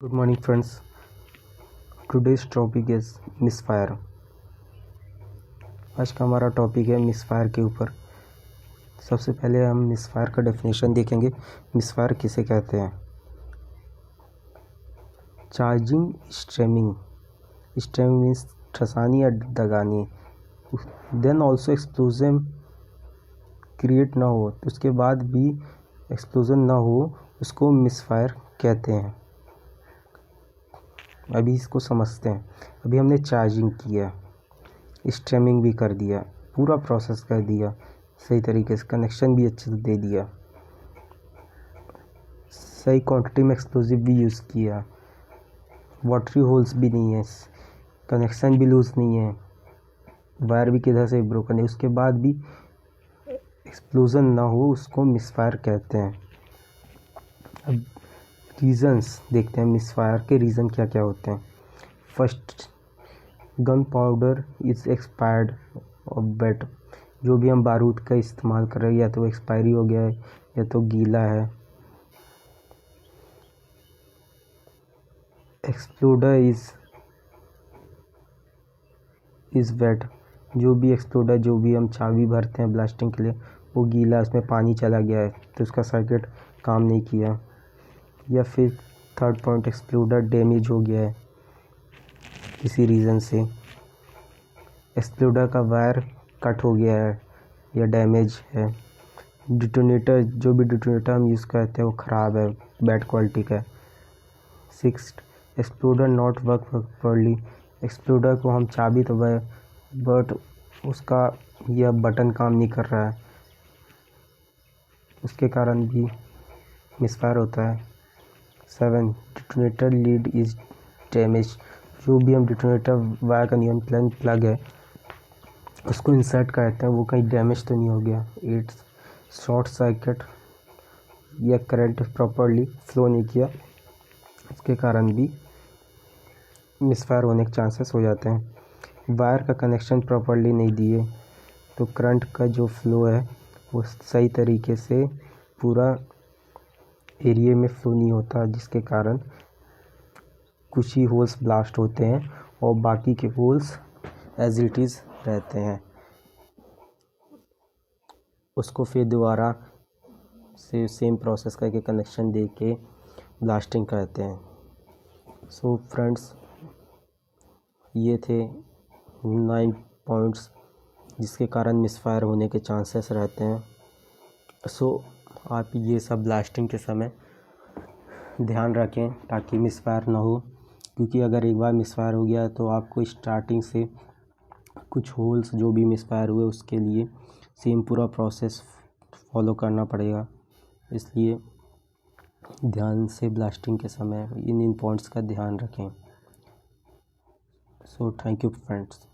Good morning friends. Today's topic is misfire. आज का हमारा टॉपिक है मिसफायर के ऊपर। सबसे पहले हम मिसफायर का डेफिनेशन देखेंगे। मिसफायर किसे कहते हैं? Charging streaming. स्ट्रेमिंग मीन्स ठसानी या दगानी। देन ऑल्सो एक्सप्लोजन क्रिएट ना हो, तो उसके बाद भी एक्सप्लोजन ना हो, उसको मिसफायर कहते हैं। अभी इसको समझते हैं। अभी हमने चार्जिंग किया, स्ट्रीमिंग भी कर दिया, पूरा प्रोसेस कर दिया सही तरीके से, कनेक्शन भी अच्छे से दे दिया, सही क्वांटिटी में एक्सप्लोजिव भी यूज़ किया, वाटरी होल्स भी नहीं है, कनेक्शन भी लूज़ नहीं है, वायर भी किधर से ब्रोकन है, उसके बाद भी एक्सप्लोजन ना हो, उसको मिसफायर कहते हैं। अब रीज़न्स देखते हैं, मिसफायर के रीज़न क्या क्या होते हैं। First, gun powder is expired और वेट। जो भी हम बारूद का इस्तेमाल कर रहे हैं, या तो एक्सपायरी हो गया है या तो गीला है। Exploder is wet. जो भी एक्सप्लोडर, जो भी हम चाबी भरते हैं ब्लास्टिंग के लिए, वो गीला, उसमें पानी चला गया है तो उसका सर्किट काम नहीं किया। या फिर थर्ड पॉइंट, एक्सप्लोडर डैमेज हो गया है किसी रीज़न से, एक्सप्लोडर का वायर कट हो गया है या डैमेज है। डिटोनेटर, जो भी डिटोनेटर हम यूज़ करते हैं वो ख़राब है, बैड क्वालिटी का है। Sixth, exploder not work properly. Exploder को हम चाबी तो बट उसका यह बटन काम नहीं कर रहा है, उसके कारण भी मिसफायर होता है। 7, डिटोनेटर लीड इज़ डैमेज। जो भी हम डिटोनेटर वायर का नियम प्लग है उसको इंसर्ट करते हैं, वो कहीं डैमेज तो नहीं हो गया। 8, शॉर्ट सर्किट या करंट प्रॉपर्ली फ्लो नहीं किया, उसके कारण भी मिसफायर होने के चांसेस हो जाते हैं। वायर का कनेक्शन प्रॉपर्ली नहीं दिए तो करंट का जो फ्लो है वो सही तरीके से पूरा एरिया में फ्लो नहीं होता, जिसके कारण कुछ ही होल्स ब्लास्ट होते हैं और बाकी के होल्स एज इट इज़ रहते हैं। उसको फिर दोबारा से सेम प्रोसेस करके कनेक्शन दे के ब्लास्टिंग करते हैं। सो फ्रेंड्स, ये थे 9 पॉइंट्स जिसके कारण मिसफायर होने के चांसेस रहते हैं। सो आप ये सब ब्लास्टिंग के समय ध्यान रखें ताकि मिसफायर ना हो, क्योंकि अगर एक बार मिसफायर हो गया तो आपको स्टार्टिंग से कुछ होल्स जो भी मिसफायर हुए उसके लिए सेम पूरा प्रोसेस फॉलो करना पड़ेगा। इसलिए ध्यान से ब्लास्टिंग के समय इन पॉइंट्स का ध्यान रखें। So thank you friends.